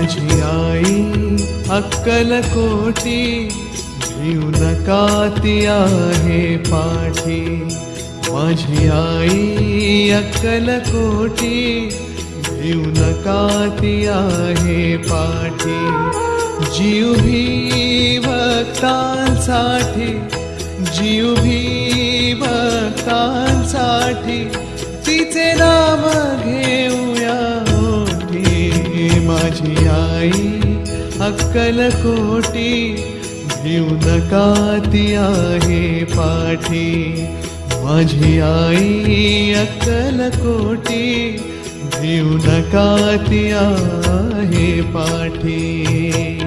माझी आई अक्कलकोटी, भिऊ नका ती आहे पाठी. माझी आई अक्कलकोटी, भिऊ नका ती आहे पाठी. जीव भी भक्तांसाठी, जीव भी भक्तांसाठी, तिचे नाम घेऊया ओठी. माझी आई अक्कलकोटी, भिऊ नका ती आहे पाठी. माझी आई अक्कलकोटी, भिऊ नका ती आहे पाठी.